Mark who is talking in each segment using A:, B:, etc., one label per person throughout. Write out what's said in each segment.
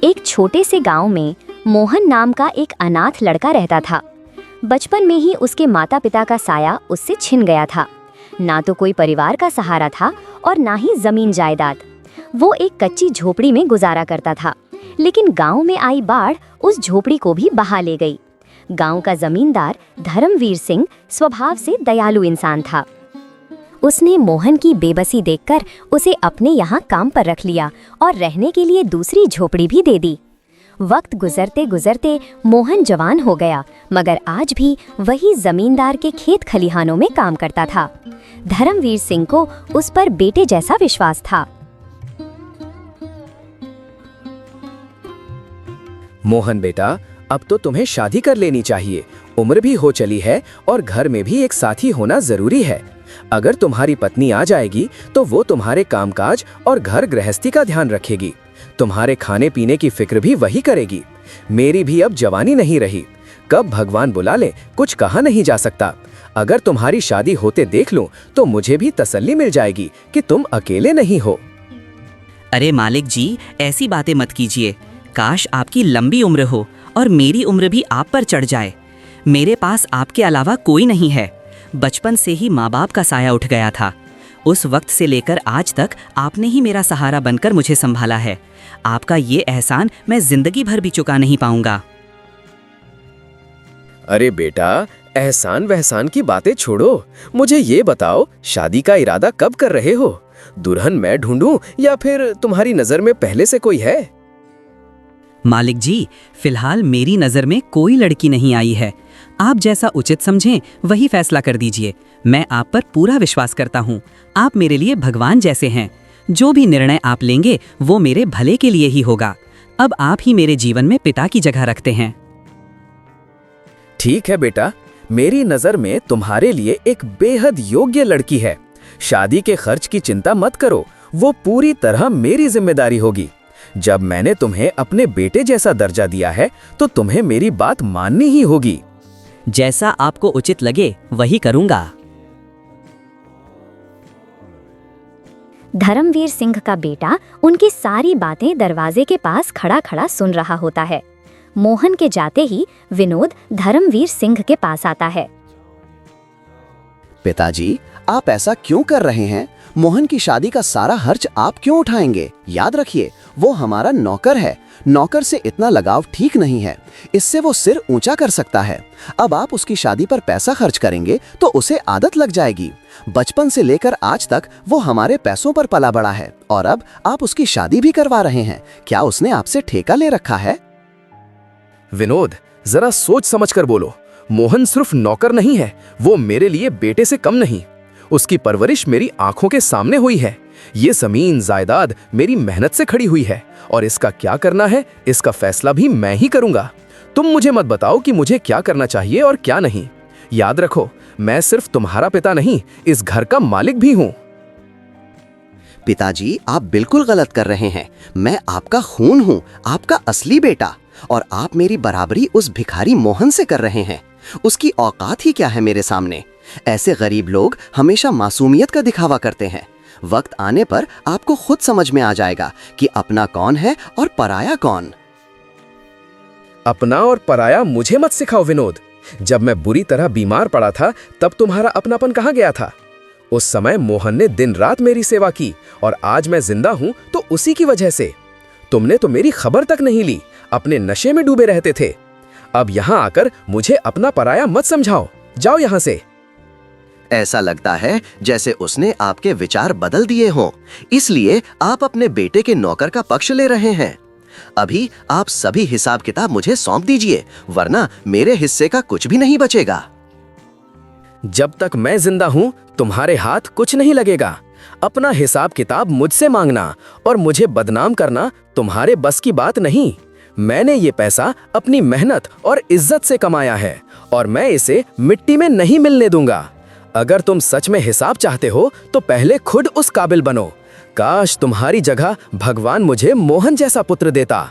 A: एक छोटे से गांव में मोहन नाम का एक अनाथ लड़का रहता था। बचपन में ही उसके माता पिता का साया उससे छिन गया था। ना तो कोई परिवार का सहारा था और ना ही जमीन जायदाद। वो एक कच्ची झोपड़ी में गुजारा करता था, लेकिन गांव में आई बाढ़ उस झोपड़ी को भी बहा ले गई। गांव का जमींदार धर्मवीर सिंह स्वभाव से दयालु इंसान था। उसने मोहन की बेबसी देखकर उसे अपने यहाँ काम पर रख लिया और रहने के लिए दूसरी झोपड़ी भी दे दी। वक्त गुजरते गुजरते मोहन जवान हो गया, मगर आज भी वही जमींदार के खेत खलिहानों में काम करता था। धर्मवीर सिंह को उस पर बेटे जैसा विश्वास था।
B: मोहन बेटा, अब तो तुम्हें शादी कर लेनी चाहिए। उम्र भी हो चली है और घर में भी एक साथी होना जरूरी है। अगर तुम्हारी पत्नी आ जाएगी तो वो तुम्हारे कामकाज और घर गृहस्थी का ध्यान रखेगी। तुम्हारे खाने पीने की फिक्र भी वही करेगी। मेरी भी अब जवानी नहीं रही, कब भगवान बुला ले कुछ कहा नहीं जा सकता। अगर तुम्हारी शादी होते देख लूं तो मुझे भी तसल्ली मिल जाएगी कि तुम अकेले नहीं हो।
C: अरे मालिक जी, ऐसी बातें मत कीजिए। काश आपकी लंबी उम्र हो और मेरी उम्र भी आप पर चढ़ जाए। मेरे पास आपके अलावा कोई नहीं है। बचपन से ही माँ बाप का साया उठ गया था। उस वक्त से लेकर आज तक आपने ही मेरा सहारा बनकर मुझे संभाला है। आपका ये एहसान मैं जिंदगी भर भी चुका नहीं पाऊंगा।
B: अरे बेटा, एहसान वहसान की बातें छोड़ो। मुझे ये बताओ, शादी का इरादा कब कर रहे हो? दुल्हन मैं ढूंढूं या फिर तुम्हारी नजर में पहले से कोई है?
C: मालिक जी, फिलहाल मेरी नज़र में कोई लड़की नहीं आई है। आप जैसा उचित समझें वही फैसला कर दीजिए। मैं आप पर पूरा विश्वास करता हूँ। आप मेरे लिए भगवान जैसे हैं। जो भी निर्णय आप लेंगे वो मेरे भले के लिए ही होगा। अब आप ही मेरे जीवन में पिता की जगह रखते हैं।
B: ठीक है बेटा, मेरी नजर में तुम्हारे लिए एक बेहद योग्य लड़की है। शादी के खर्च की चिंता मत करो, वो पूरी तरह मेरी जिम्मेदारी होगी। जब मैंने तुम्हें अपने बेटे जैसा दर्जा दिया है तो तुम्हें मेरी बात माननी ही होगी।
C: जैसा आपको उचित लगे वही करूंगा।
A: धर्मवीर सिंह का बेटा उनकी सारी बातें दरवाजे के पास खड़ा खड़ा सुन रहा होता है। मोहन के जाते ही विनोद धर्मवीर सिंह के पास आता है।
D: पिताजी, आप ऐसा क्यों कर रहे हैं? मोहन की शादी का सारा खर्च आप क्यों उठाएंगे? याद रखिए, वो हमारा नौकर है। नौकर से इतना लगाव ठीक नहीं है। इससे वो सिर ऊंचा कर सकता है। अब आप उसकी शादी पर पैसा खर्च करेंगे तो उसे आदत लग जाएगी। बचपन से लेकर आज तक वो हमारे पैसों पर पला बड़ा है और अब आप उसकी शादी भी करवा रहे हैं। क्या उसने आपसे ठेका ले रखा है?
B: विनोद, जरा सोच समझ कर बोलो। मोहन सिर्फ नौकर नहीं है, वो मेरे लिए बेटे से कम नहीं। उसकी परवरिश मेरी आंखों के सामने हुई है। ये जमीन जायदाद मेरी मेहनत से खड़ी हुई है और इसका क्या करना है इसका फैसला भी मैं ही करूंगा। तुम मुझे मत बताओ कि मुझे क्या करना चाहिए और क्या नहीं। याद रखो, मैं सिर्फ तुम्हारा पिता नहीं, इस घर का मालिक भी हूँ।
D: पिताजी, आप बिल्कुल गलत कर रहे हैं। मैं आपका खून हूँ, आपका असली बेटा, और आप मेरी बराबरी उस भिखारी मोहन से कर रहे हैं। उसकी औकात ही क्या है मेरे सामने? ऐसे गरीब लोग हमेशा मासूमियत का दिखावा करते हैं। वक्त आने पर आपको खुद समझ में आ जाएगा कि अपना कौन है और पराया कौन।
B: अपना और पराया मुझे मत सिखाओ विनोद। जब मैं बुरी तरह बीमार पड़ा था तब तुम्हारा अपनापन कहाँ गया था? उस समय मोहन ने दिन रात मेरी सेवा की और आज मैं जिंदा हूं तो उसी की वजह से। तुमने तो मेरी खबर तक नहीं ली, अपने नशे में डूबे रहते थे। अब यहाँ आकर मुझे अपना पराया मत समझाओ, जाओ यहाँ से।
D: ऐसा लगता है जैसे उसने आपके विचार बदल दिए हों, इसलिए आप अपने बेटे के नौकर का पक्ष ले रहे हैं। अभी आप सभी हिसाब किताब मुझे सौंप दीजिए, वरना मेरे हिस्से का कुछ भी नहीं बचेगा।
B: जब तक मैं जिंदा हूं तुम्हारे हाथ कुछ नहीं लगेगा। अपना हिसाब किताब मुझसे मांगना और मुझे बदनाम करना तुम्हारे बस की बात नहीं। मैंने ये पैसा अपनी मेहनत और इज्जत से कमाया है और मैं इसे मिट्टी में नहीं मिलने दूंगा। अगर तुम सच में हिसाब चाहते हो तो पहले खुद उस काबिल बनो। काश तुम्हारी जगह भगवान मुझे मोहन जैसा पुत्र देता।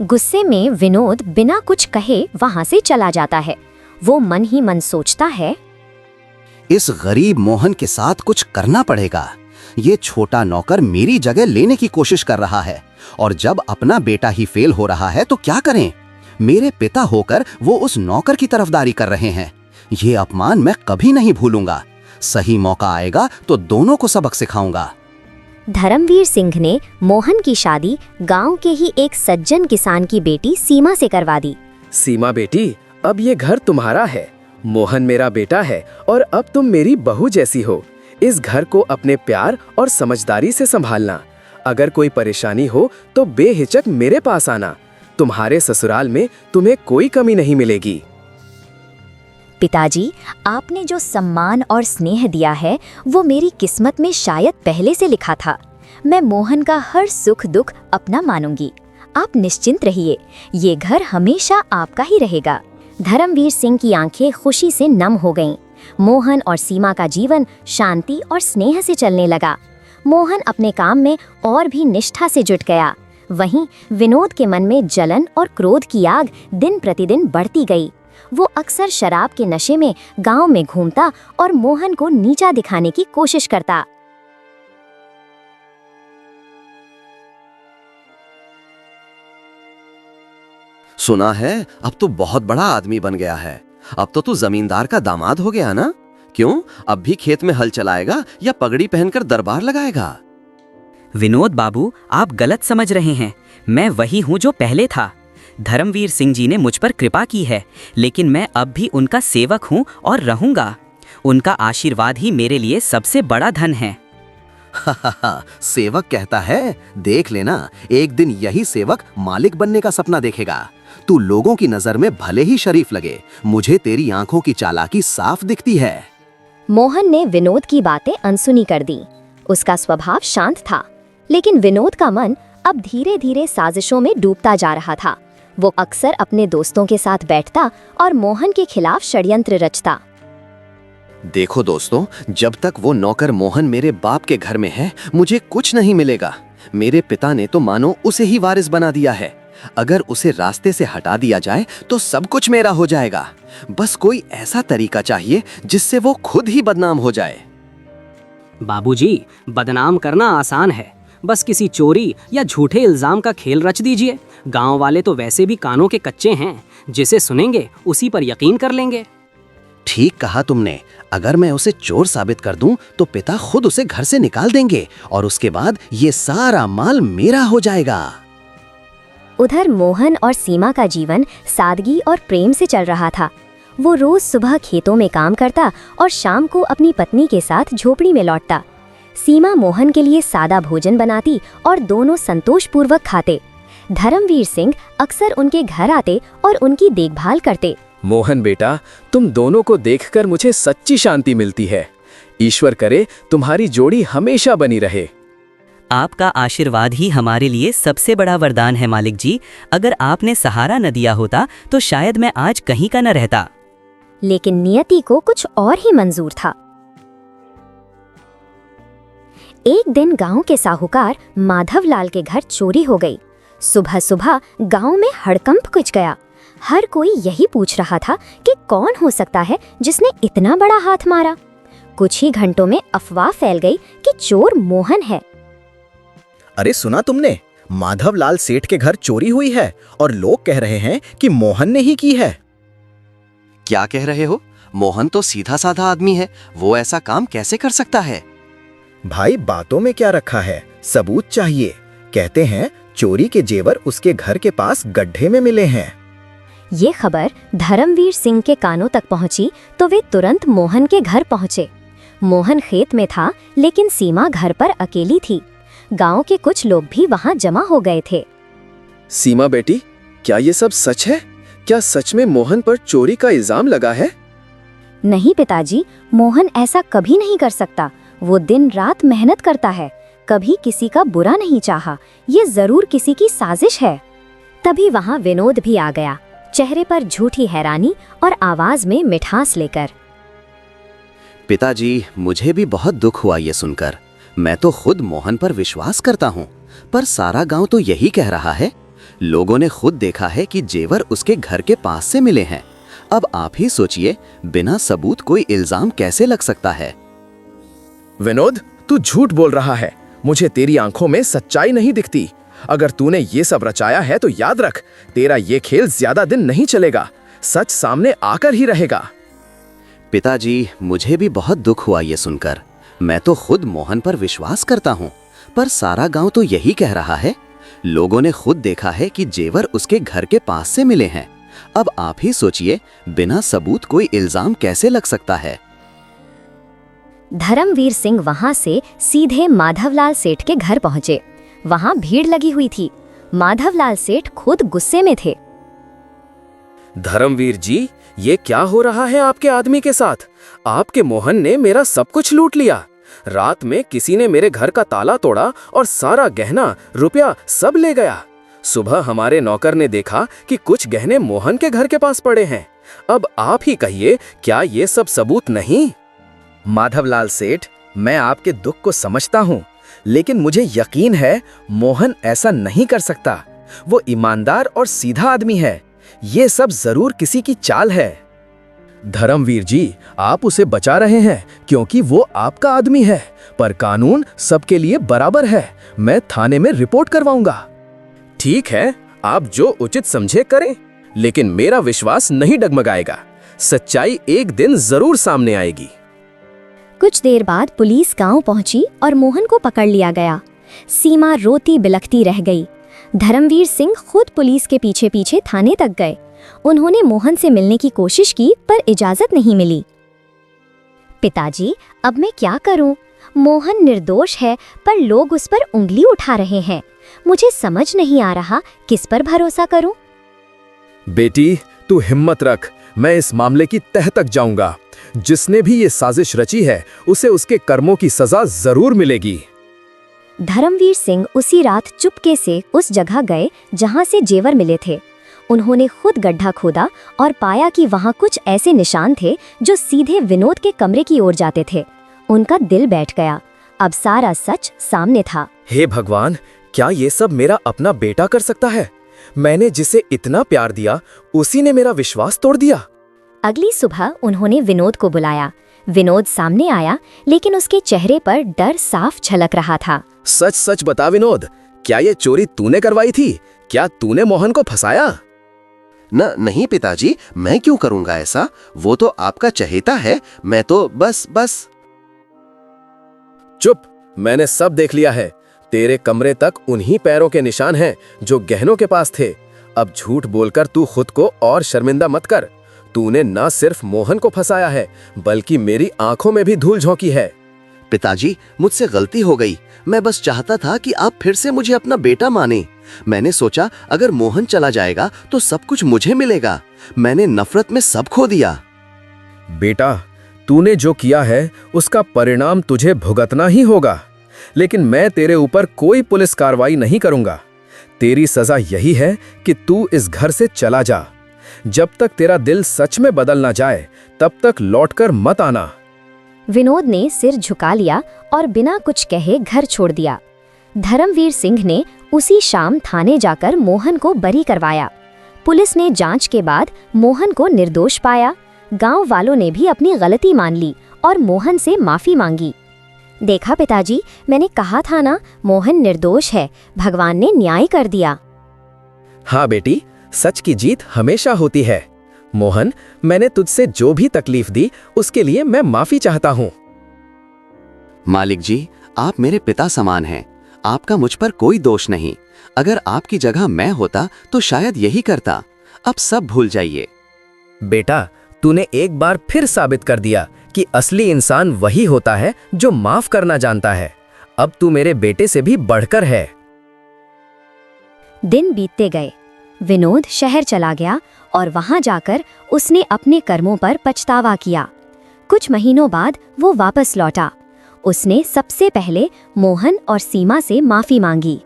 A: गुस्से में विनोद बिना कुछ कहे वहां से चला जाता है। वो मन ही मन सोचता है,
D: इस गरीब मोहन के साथ कुछ करना पड़ेगा। ये छोटा नौकर मेरी जगह लेने की कोशिश कर रहा है। और जब अपना बेटा ही फेल हो रहा है तो क्या करें? मेरे पिता होकर वो उस नौकर की तरफदारी कर रहे हैं। ये अपमान मैं कभी नहीं भूलूंगा। सही मौका आएगा तो दोनों को सबक सिखाऊंगा।
A: धर्मवीर सिंह ने मोहन की शादी गांव के ही एक सज्जन किसान की बेटी सीमा से करवा दी।
B: सीमा बेटी, अब ये घर तुम्हारा है। मोहन मेरा बेटा है और अब तुम मेरी बहू जैसी हो। इस घर को अपने प्यार और समझदारी से संभालना। अगर कोई परेशानी हो तो बेहिचक मेरे पास आना। तुम्हारे ससुराल में तुम्हें कोई कमी नहीं मिलेगी।
A: पिताजी, आपने जो सम्मान और स्नेह दिया है वो मेरी किस्मत में शायद पहले से लिखा था। मैं मोहन का हर सुख दुख अपना मानूंगी। आप निश्चिंत रहिए, ये घर हमेशा आपका ही रहेगा। धर्मवीर सिंह की आंखें खुशी से नम हो गईं। मोहन और सीमा का जीवन शांति और स्नेह से चलने लगा। मोहन अपने काम में और भी निष्ठा से जुट गया। वहीं विनोद के मन में जलन और क्रोध की आग दिन प्रतिदिन बढ़ती गई। वो अक्सर शराब के नशे में गांव में घूमता और मोहन को नीचा दिखाने की कोशिश करता।
D: सुना है अब तो बहुत बड़ा आदमी बन गया है। अब तो तू जमींदार का दामाद हो गया ना? क्यों, अब भी खेत में हल चलाएगा या पगड़ी पहनकर दरबार लगाएगा?
C: विनोद बाबू, आप गलत समझ रहे हैं। मैं वही हूँ जो पहले था। धर्मवीर सिंह जी ने मुझ पर कृपा की है, लेकिन मैं अब भी उनका सेवक हूँ और रहूंगा। उनका आशीर्वाद ही मेरे लिए सबसे बड़ा धन है।
D: सेवक कहता है, देख लेना, एक दिन यही सेवक मालिक बनने का सपना देखेगा। तू लोगों की नजर में भले ही शरीफ लगे, मुझे तेरी आंखों की चालाकी साफ दिखती है।
A: मोहन ने विनोद की बातें अनसुनी कर दी। उसका स्वभाव शांत था, लेकिन विनोद का मन अब धीरे धीरे साजिशों में डूबता जा रहा था। वो अक्सर अपने दोस्तों के साथ बैठता और मोहन के खिलाफ षड्यंत्र रचता।
D: देखो दोस्तों, जब तक वो नौकर मोहन मेरे बाप के घर में है, मुझे कुछ नहीं मिलेगा। मेरे पिता ने तो मानो उसे ही वारिस बना दिया है। अगर उसे रास्ते से हटा दिया जाए तो सब कुछ मेरा हो जाएगा। बस कोई ऐसा तरीका चाहिए जिससे वो खुद ही बदनाम हो जाए।
E: बाबूजी, बदनाम करना आसान है। बस किसी चोरी या झूठे इल्जाम का खेल रच दीजिए। गांव वाले तो वैसे भी कानों के कच्चे हैं, जिसे सुनेंगे उसी पर यकीन कर लेंगे।
D: ठीक कहा तुमने। अगर मैं उसे चोर साबित कर दूं तो पिता खुद उसे घर से निकाल देंगे और उसके बाद ये सारा माल मेरा हो जाएगा।
A: उधर मोहन और सीमा का जीवन सादगी और प्रेम से चल रहा था। वो रोज सुबह खेतों में काम करता और शाम को अपनी पत्नी के साथ झोपड़ी में लौटता। सीमा मोहन के लिए सादा भोजन बनाती और दोनों संतोषपूर्वक खाते। धर्मवीर सिंह अक्सर उनके घर आते और उनकी देखभाल करते।
B: मोहन बेटा, तुम दोनों को देखकर मुझे सच्ची शांति मिलती है। ईश्वर करे तुम्हारी जोड़ी हमेशा बनी रहे।
C: आपका आशीर्वाद ही हमारे लिए सबसे बड़ा वरदान है मालिक जी। अगर आपने सहारा न दिया होता तो शायद मैं आज कहीं का न रहता।
A: लेकिन नियति को कुछ और ही मंजूर था। एक दिन गांव के साहूकार माधवलाल के घर चोरी हो गई। सुबह सुबह गांव में हड़कंप मच गया। हर कोई यही पूछ रहा था कि कौन हो सकता है जिसने इतना बड़ा हाथ मारा। कुछ ही घंटों में अफवाह फैल गई कि चोर मोहन है।
F: अरे सुना तुमने, माधवलाल सेठ के घर चोरी हुई है और लोग कह रहे हैं कि मोहन ने ही की है।
D: क्या कह रहे हो? मोहन तो सीधा साधा आदमी है, वो ऐसा काम कैसे कर सकता है?
F: भाई बातों में क्या रखा है, सबूत चाहिए। कहते हैं चोरी के जेवर उसके घर के पास गड्ढे में मिले हैं।
A: ये खबर धर्मवीर सिंह के कानों तक पहुंची तो वे तुरंत मोहन के घर पहुंचे। मोहन खेत में था, लेकिन सीमा घर पर अकेली थी। गांव के कुछ लोग भी वहां जमा हो गए थे।
B: सीमा बेटी, क्या ये सब सच है? क्या सच में मोहन पर चोरी का इल्जाम लगा है?
A: नहीं पिताजी, मोहन ऐसा कभी नहीं कर सकता। वो दिन रात मेहनत करता है, कभी किसी का बुरा नहीं चाहा। ये जरूर किसी की साजिश है। तभी वहां विनोद भी आ गया, चेहरे पर झूठी हैरानी और आवाज में मिठास लेकर।
D: पिताजी, मुझे भी बहुत दुख हुआ ये सुनकर। मैं तो खुद मोहन पर विश्वास करता हूँ, पर सारा गांव तो यही कह रहा है। लोगों ने खुद देखा है कि जेवर उसके घर के पास से मिले हैं। अब आप ही सोचिए, बिना सबूत कोई इल्जाम कैसे लग सकता है?
B: विनोद, तू झूठ बोल रहा है। मुझे तेरी आंखों में सच्चाई नहीं दिखती। अगर तूने ये सब रचाया है तो याद रख, तेरा ये खेल ज्यादा दिन नहीं चलेगा। सच सामने आकर ही रहेगा।
D: पिताजी, मुझे भी बहुत दुख हुआ ये सुनकर। मैं तो खुद मोहन पर विश्वास करता हूँ, पर सारा गांव तो यही कह रहा है। लोगों ने खुद देखा है कि जेवर उसके घर के पास से मिले हैं। अब आप ही सोचिए, बिना सबूत कोई इल्जाम कैसे लग सकता है।
A: धर्मवीर सिंह वहां से सीधे माधवलाल सेठ के घर पहुंचे। वहां भीड़ लगी हुई थी। माधवलाल सेठ खुद गुस्से में थे।
B: धर्मवीर जी, ये क्या हो रहा है आपके आदमी के साथ? आपके मोहन ने मेरा सब कुछ लूट लिया। रात में किसी ने मेरे घर का ताला तोड़ा और सारा गहना, रुपया सब ले गया। सुबह हमारे नौकर ने देखा कि कुछ गहने मोहन के घर के पास पड़े हैं। अब आप ही कहिए, क्या ये सब सबूत नहीं?
F: माधवलाल सेठ, मैं आपके दुख को समझता हूँ, लेकिन मुझे यकीन है मोहन ऐसा नहीं कर सकता। वो ईमानदार और सीधा आदमी है। ये सब जरूर किसी की चाल है।
B: धर्मवीर जी, आप उसे बचा रहे हैं क्योंकि वो आपका आदमी है, पर कानून सबके लिए बराबर है। मैं थाने में रिपोर्ट करवाऊंगा। ठीक है, आप जो उचित समझे करें, लेकिन मेरा विश्वास नहीं डगमगाएगा। सच्चाई एक दिन जरूर सामने आएगी।
A: कुछ देर बाद पुलिस गांव पहुंची और मोहन को पकड़ लिया गया। सीमा रोती बिलखती रह गई। धर्मवीर सिंह खुद पुलिस के पीछे पीछे थाने तक गए। उन्होंने मोहन से मिलने की कोशिश की, पर इजाजत नहीं मिली। पिताजी, अब मैं क्या करूं? मोहन निर्दोष है, पर लोग उस पर उंगली उठा रहे हैं। मुझे समझ नहीं आ रहा किस पर भरोसा करूं।
B: बेटी, तू हिम्मत रख। मैं इस मामले की तह तक जाऊंगा। जिसने भी ये साजिश रची है, उसे उसके कर्मों की सजा जरूर मिलेगी।
A: धर्मवीर सिंह उसी रात चुपके से उस जगह गए जहां से जेवर मिले थे। उन्होंने खुद गड्ढा खोदा और पाया कि वहां कुछ ऐसे निशान थे जो सीधे विनोद के कमरे की ओर जाते थे। उनका दिल बैठ गया। अब सारा सच सामने था।
B: हे भगवान, क्या ये सब मेरा अपना बेटा कर सकता है? मैंने जिसे इतना प्यार दिया, उसी ने मेरा विश्वास तोड़ दिया।
A: अगली सुबह उन्होंने विनोद को बुलाया। विनोद सामने आया, लेकिन उसके चेहरे पर डर साफ झलक रहा था।
B: सच सच बता विनोद, क्या ये चोरी तूने करवाई थी? क्या तूने मोहन को फंसाया?
D: नहीं पिताजी, मैं क्यों करूंगा ऐसा? वो तो आपका चहेता है। मैं तो बस।
B: चुप, मैंने सब देख लिया है। तेरे कमरे तक उन्हीं पैरों के निशान हैं जो गहनों के पास थे। अब झूठ बोलकर तू खुद को और शर्मिंदा मत कर। तूने न सिर्फ मोहन को फंसाया है, बल्कि मेरी आंखों में भी धूल झोंकी है।
D: पिताजी, मुझसे गलती हो गई। मैं बस चाहता था कि आप फिर से मुझे अपना बेटा माने। मैंने सोचा अगर मोहन चला जाएगा तो सब कुछ मुझे मिलेगा। मैंने नफरत में सब खो दिया।
B: बेटा, तूने जो किया है उसका परिणाम तुझे भुगतना ही होगा, लेकिन मैं तेरे ऊपर कोई पुलिस कार्रवाई नहीं करूंगा। तेरी सजा यही है कि तू इस घर से चला जा। जब तक तेरा दिल सच में बदल ना जाए, तब तक लौटकर मत आना।
A: विनोद ने सिर झुका लिया और बिना कुछ कहे घर छोड़ दिया। धर्मवीर सिंह ने उसी शाम थाने जाकर मोहन को बरी करवाया। पुलिस ने जांच के बाद मोहन को निर्दोष पाया। गांव वालों ने भी अपनी गलती मान ली और मोहन से माफी मांगी। देखा पिताजी, मैंने कहा था ना, मोहन निर्दोष है। भगवान ने न्याय कर दिया।
B: हाँ बेटी, सच की जीत हमेशा होती है। मोहन, मैंने तुझसे जो भी तकलीफ दी उसके लिए मैं माफी चाहता हूँ।
D: मालिक जी, आप मेरे पिता समान हैं। आपका मुझ पर कोई दोष नहीं। अगर आपकी जगह मैं होता तो शायद यही करता। अब सब भूल जाइए।
B: बेटा, तूने एक बार फिर साबित कर दिया कि असली इंसान वही होता है जो माफ करना जानता है। अब तू मेरे बेटे से भी बढ़कर है।
A: दिन बीतते गए। विनोद शहर चला गया और वहां जाकर उसने अपने कर्मों पर पछतावा किया। कुछ महीनों बाद वो वापस लौटा। उसने सबसे पहले मोहन और सीमा से माफी मांगी।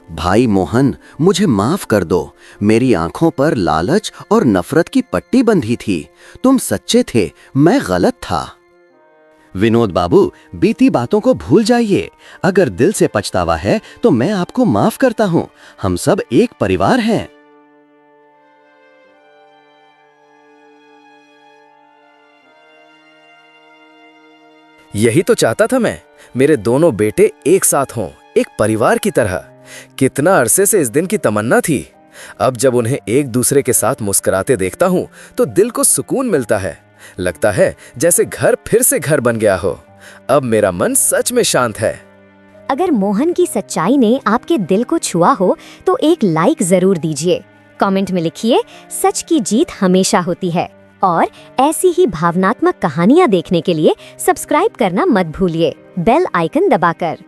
D: भाई मोहन, मुझे माफ कर दो। मेरी आंखों पर लालच और नफरत की पट्टी बंधी थी। तुम सच्चे थे, मैं गलत था। विनोद बाबू, बीती बातों को भूल जाइए। अगर दिल से पछतावा है तो मैं आपको माफ करता हूँ। हम सब एक परिवार हैं।
B: यही तो चाहता था मैं। मेरे दोनों बेटे एक साथ हों, एक परिवार की तरह।
F: कितना अरसे से इस दिन की तमन्ना थी। अब जब उन्हें एक दूसरे के साथ मुस्कुराते देखता हूँ तो दिल को सुकून मिलता है। लगता है जैसे घर फिर से घर बन गया हो। अब मेरा मन सच में शांत है।
A: अगर मोहन की सच्चाई ने आपके दिल को छुआ हो तो एक लाइक जरूर दीजिए। कमेंट में लिखिए, सच की जीत हमेशा होती है। और ऐसी ही भावनात्मक कहानियां देखने के लिए सब्सक्राइब करना मत भूलिए, बेल आइकन दबाकर।